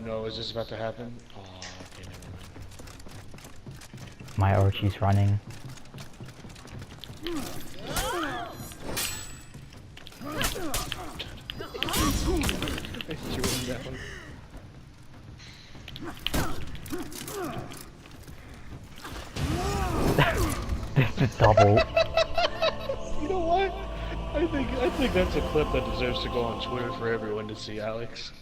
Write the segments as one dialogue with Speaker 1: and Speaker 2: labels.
Speaker 1: no, is this about to happen? Oh, okay, never mind.
Speaker 2: My Orochi's running.
Speaker 1: I threw him down.
Speaker 2: This is double.
Speaker 1: You know what? I think that's a clip that deserves to go on Twitter for everyone to see, Alex.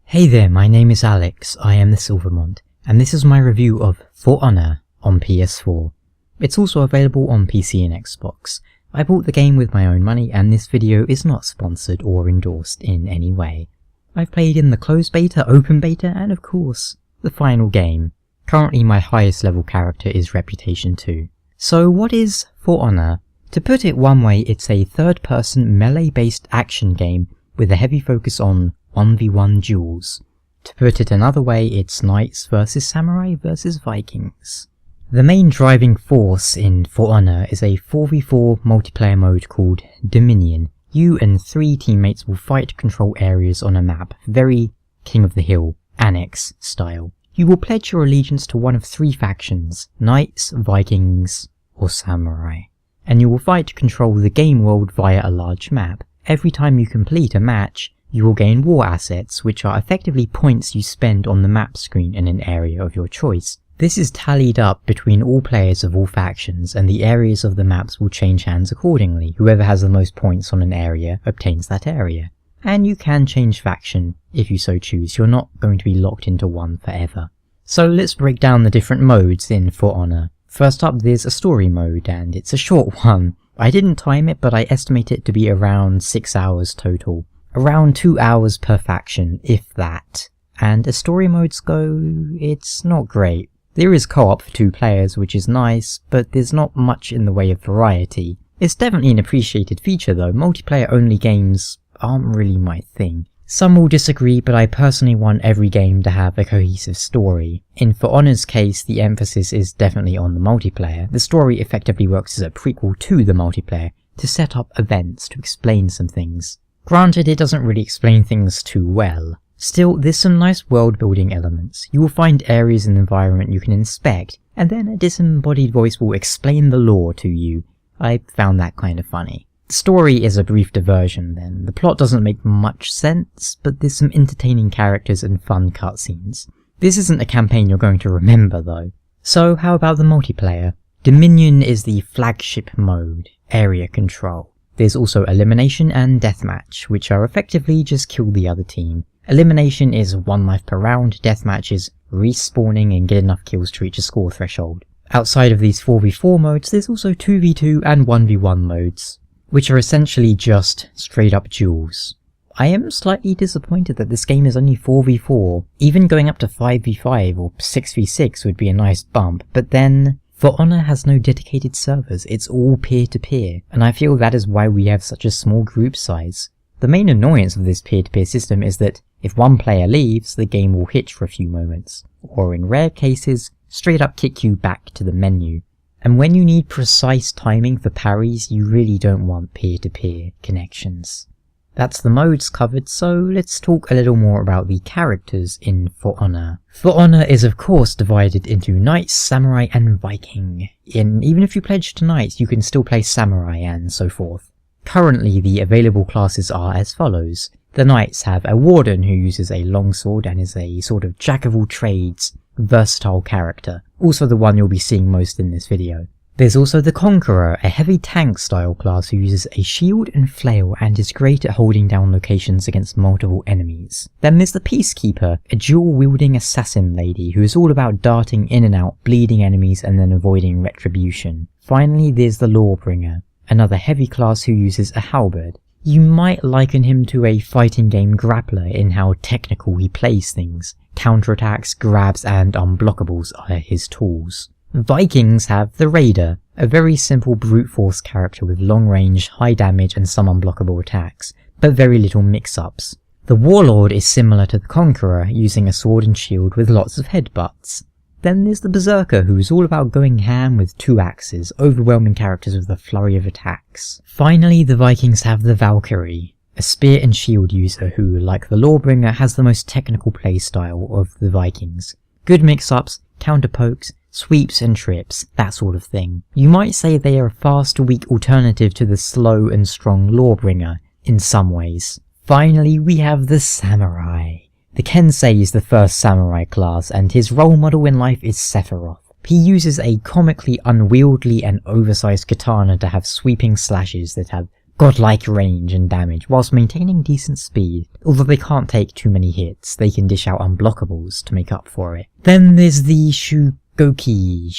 Speaker 2: Hey there, my name is Alex, I am the Mont, and this is my review of For Honor on PS4. It's also available on PC and Xbox. I bought the game with my own money and this video is not sponsored or endorsed in any way. I've played in the closed beta, open beta, and of course, the final game. Currently my highest level character is Reputation 2. So what is For Honor? To put it one way, it's a third-person melee-based action game with a heavy focus on 1v1 duels. To put it another way, it's knights versus samurai versus Vikings. The main driving force in For Honor is a 4v4 multiplayer mode called Dominion. You and 3 teammates will fight to control areas on a map, very King of the Hill, Annex style. You will pledge your allegiance to one of 3 factions, knights, Vikings, or samurai. And you will fight to control the game world via a large map. Every time you complete a match, you will gain war assets, which are effectively points you spend on the map screen in an area of your choice. This is tallied up between all players of all factions, and the areas of the maps will change hands accordingly. Whoever has the most points on an area obtains that area. And you can change faction if you so choose, you're not going to be locked into one forever. So let's break down the different modes in For Honor. First up, there's a story mode, and it's a short one. I didn't time it, but I estimate it to be around 6 hours total. Around 2 hours per faction, if that. And as story modes go, it's not great. There is co-op for 2 players, which is nice, but there's not much in the way of variety. It's definitely an appreciated feature though, multiplayer only games aren't really my thing. Some will disagree, but I personally want every game to have a cohesive story. In For Honor's case, the emphasis is definitely on the multiplayer. The story effectively works as a prequel to the multiplayer, to set up events, to explain some things. Granted, it doesn't really explain things too well. Still, there's some nice world building elements. You will find areas in the environment you can inspect, and then a disembodied voice will explain the lore to you. I found that kind of funny. The story is a brief diversion then. The plot doesn't make much sense, but there's some entertaining characters and fun cutscenes. This isn't a campaign you're going to remember though. So how about the multiplayer? Dominion is the flagship mode, area control. There's also elimination and deathmatch, which are effectively just kill the other team. Elimination is 1 life per round, deathmatch is respawning and get enough kills to reach a score threshold. Outside of these 4v4 modes, there's also 2v2 and 1v1 modes, which are essentially just straight up duels. I am slightly disappointed that this game is only 4v4. Even going up to 5v5 or 6v6 would be a nice bump, but then For Honor has no dedicated servers, it's all peer-to-peer, and I feel that is why we have such a small group size. The main annoyance of this peer-to-peer system is that if one player leaves, the game will hitch for a few moments, or in rare cases, straight up kick you back to the menu. And when you need precise timing for parries, you really don't want peer-to-peer connections. That's the modes covered, so let's talk a little more about the characters in For Honor. For Honor is of course divided into Knights, Samurai and Viking. Even if you pledge to Knights, you can still play Samurai and so forth. Currently the available classes are as follows. The Knights have a Warden who uses a longsword and is a sort of jack-of-all-trades, versatile character, also the one you'll be seeing most in this video. There's also the Conqueror, a heavy tank style class who uses a shield and flail and is great at holding down locations against multiple enemies. Then there's the Peacekeeper, a dual-wielding assassin lady who is all about darting in and out, bleeding enemies and then avoiding retribution. Finally there's the Lawbringer, another heavy class who uses a halberd. You might liken him to a fighting game grappler in how technical he plays things. Counterattacks, grabs and unblockables are his tools. Vikings have the Raider, a very simple brute force character with long range, high damage and some unblockable attacks, but very little mix-ups. The Warlord is similar to the Conqueror, using a sword and shield with lots of headbutts. Then there's the Berserker, who is all about going ham with 2 axes, overwhelming characters with a flurry of attacks. Finally, the Vikings have the Valkyrie, a spear and shield user who, like the Lawbringer, has the most technical playstyle of the Vikings. Good mix-ups, counter-pokes, sweeps and trips, that sort of thing. You might say they are a fast, weak alternative to the slow and strong Lawbringer, in some ways. Finally, we have the Samurai. The Kensei is the first samurai class, and his role model in life is Sephiroth. He uses a comically unwieldy and oversized katana to have sweeping slashes that have godlike range and damage, whilst maintaining decent speed. Although they can't take too many hits, they can dish out unblockables to make up for it. Then there's the Shugoku,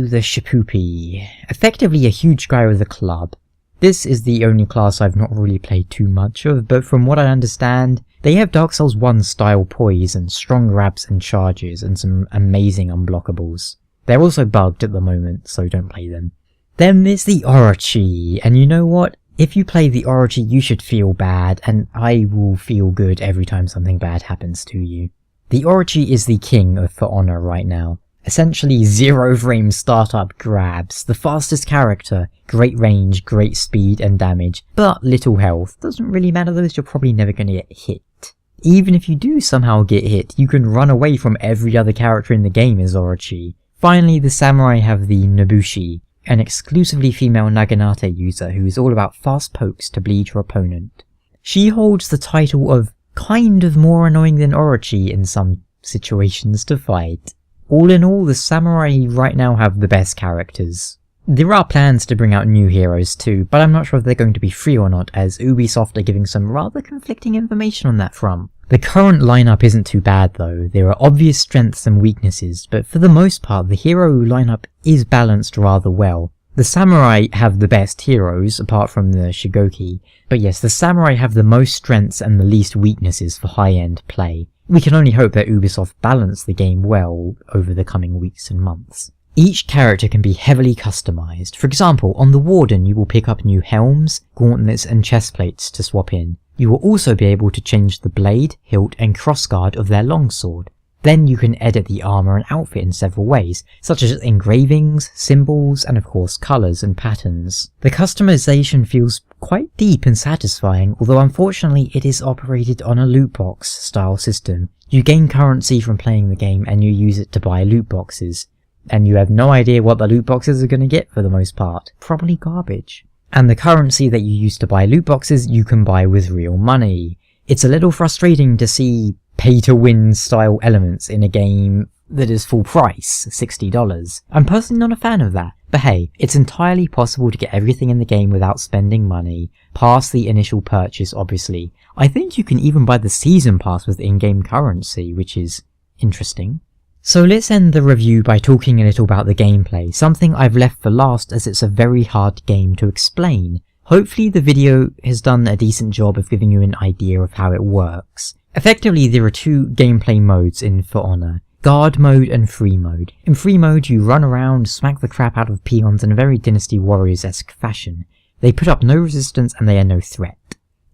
Speaker 2: the Shippupi, effectively a huge guy with a club. This is the only class I've not really played too much of, but from what I understand, they have Dark Souls 1 style poise and strong grabs and charges and some amazing unblockables. They're also bugged at the moment, so don't play them. Then there's the Orochi, and you know what? If you play the Orochi, you should feel bad, and I will feel good every time something bad happens to you. The Orochi is the king of For Honor right now. Essentially 0-frame startup grabs, the fastest character, great range, great speed and damage, but little health. Doesn't really matter though, you're probably never going to get hit. Even if you do somehow get hit, you can run away from every other character in the game as Orochi. Finally, the Samurai have the Nobushi, an exclusively female Naginata user who is all about fast pokes to bleed your opponent. She holds the title of kind of more annoying than Orochi in some situations to fight. All in all, the Samurai right now have the best characters. There are plans to bring out new heroes too, but I'm not sure if they're going to be free or not, as Ubisoft are giving some rather conflicting information on that front. The current lineup isn't too bad though. There are obvious strengths and weaknesses, but for the most part the hero lineup is balanced rather well. The Samurai have the best heroes, apart from the Shigoki, but yes, the Samurai have the most strengths and the least weaknesses for high-end play. We can only hope that Ubisoft balance the game well over the coming weeks and months. Each character can be heavily customized. For example, on the Warden you will pick up new helms, gauntlets and chestplates to swap in. You will also be able to change the blade, hilt and crossguard of their longsword. Then you can edit the armor and outfit in several ways, such as engravings, symbols, and of course colours and patterns. The customization feels quite deep and satisfying, although unfortunately it is operated on a loot box style system. You gain currency from playing the game and you use it to buy loot boxes. And you have no idea what the loot boxes are going to get for the most part. Probably garbage. And the currency that you use to buy loot boxes you can buy with real money. It's a little frustrating to see pay-to-win style elements in a game that is full price, $60. I'm personally not a fan of that, but hey, it's entirely possible to get everything in the game without spending money, past the initial purchase obviously. I think you can even buy the season pass with in-game currency, which is interesting. So let's end the review by talking a little about the gameplay, something I've left for last as it's a very hard game to explain. Hopefully the video has done a decent job of giving you an idea of how it works. Effectively, there are two gameplay modes in For Honor, Guard mode and Free mode. In Free mode you run around, smack the crap out of peons in a very Dynasty Warriors-esque fashion. They put up no resistance and they are no threat.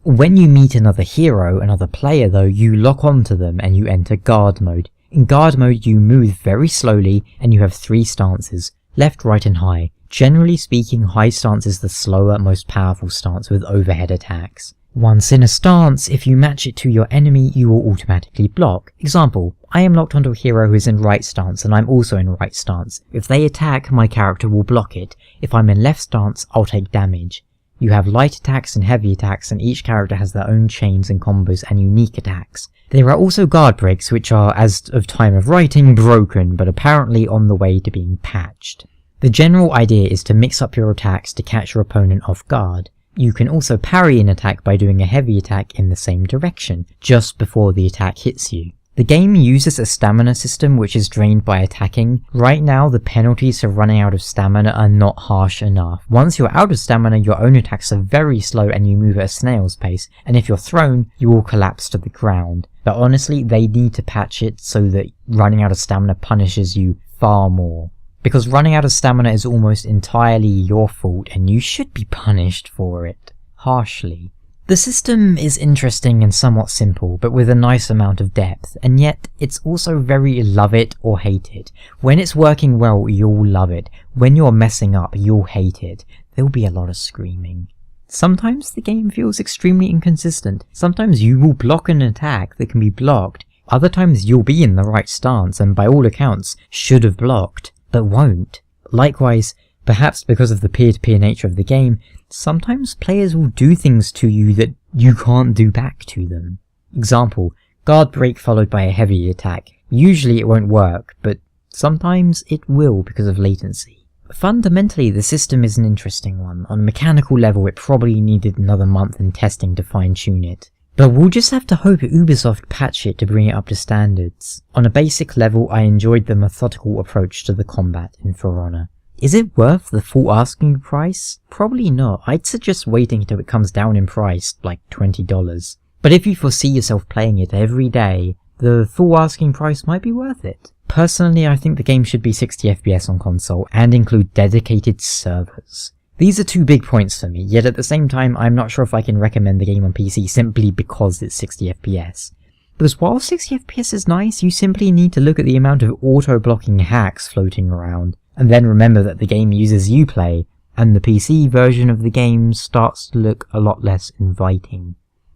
Speaker 2: When you meet another hero, another player though, you lock onto them and you enter Guard mode. In Guard mode you move very slowly and you have 3 stances, left, right and high. Generally speaking, high stance is the slower, most powerful stance with overhead attacks. Once in a stance, if you match it to your enemy, you will automatically block. Example, I am locked onto a hero who is in right stance and I'm also in right stance. If they attack, my character will block it. If I'm in left stance, I'll take damage. You have light attacks and heavy attacks, and each character has their own chains and combos and unique attacks. There are also guard breaks, which are, as of time of writing, broken, but apparently on the way to being patched. The general idea is to mix up your attacks to catch your opponent off guard. You can also parry an attack by doing a heavy attack in the same direction, just before the attack hits you. The game uses a stamina system which is drained by attacking. Right now the penalties for running out of stamina are not harsh enough. Once you're out of stamina, your own attacks are very slow and you move at a snail's pace, and if you're thrown, you will collapse to the ground. But honestly, they need to patch it so that running out of stamina punishes you far more. Because running out of stamina is almost entirely your fault and you should be punished for it. Harshly. The system is interesting and somewhat simple, but with a nice amount of depth, and yet it's also very love it or hate it. When it's working well, you'll love it. When you're messing up, you'll hate it. There'll be a lot of screaming. Sometimes the game feels extremely inconsistent. Sometimes you will block an attack that can be blocked. Other times you'll be in the right stance and by all accounts should have blocked, but won't. Likewise, perhaps because of the peer-to-peer nature of the game, sometimes players will do things to you that you can't do back to them. Example, guard break followed by a heavy attack. Usually it won't work, but sometimes it will because of latency. Fundamentally, the system is an interesting one. On a mechanical level, it probably needed another month in testing to fine-tune it. But we'll just have to hope Ubisoft patch it to bring it up to standards. On a basic level, I enjoyed the methodical approach to the combat in For Honor. Is it worth the full asking price? Probably not. I'd suggest waiting until it comes down in price, like $20. But if you foresee yourself playing it every day, the full asking price might be worth it. Personally, I think the game should be 60 FPS on console and include dedicated servers. These are two big points for me, yet at the same time I'm not sure if I can recommend the game on PC simply because it's 60 FPS. Because while 60 FPS is nice, you simply need to look at the amount of auto-blocking hacks floating around, and then remember that the game uses Uplay, and the PC version of the game starts to look a lot less inviting.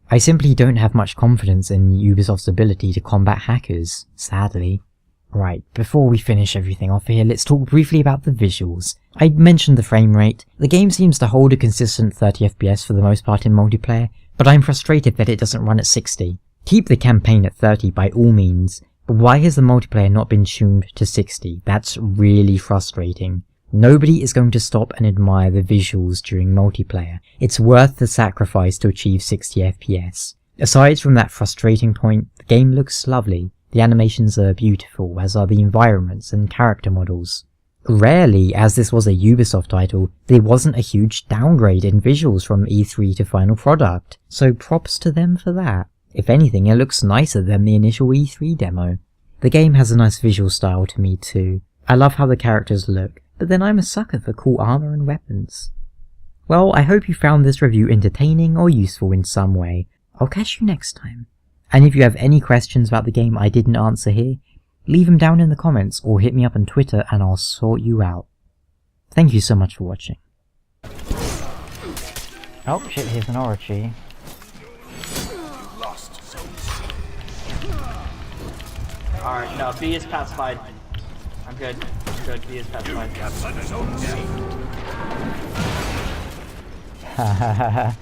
Speaker 2: I simply don't have much confidence in Ubisoft's ability to combat hackers, sadly. Right, before we finish everything off here, let's talk briefly about the visuals. I mentioned the frame rate. The game seems to hold a consistent 30 FPS for the most part in multiplayer, but I'm frustrated that it doesn't run at 60. Keep the campaign at 30 by all means, but why has the multiplayer not been tuned to 60? That's really frustrating. Nobody is going to stop and admire the visuals during multiplayer. It's worth the sacrifice to achieve 60 FPS. Aside from that frustrating point, the game looks lovely. The animations are beautiful, as are the environments and character models. Rarely, as this was a Ubisoft title, there wasn't a huge downgrade in visuals from E3 to final product, so props to them for that. If anything, it looks nicer than the initial E3 demo. The game has a nice visual style to me too. I love how the characters look, but then I'm a sucker for cool armor and weapons. Well, I hope you found this review entertaining or useful in some way. I'll catch you next time. And if you have any questions about the game I didn't answer here, leave them down in the comments or hit me up on Twitter and I'll sort you out. Thank you so much for watching. Oh shit, here's an Orochi.
Speaker 3: Alright, no, B is pacified. I'm good. B is pacified.
Speaker 2: Hahaha.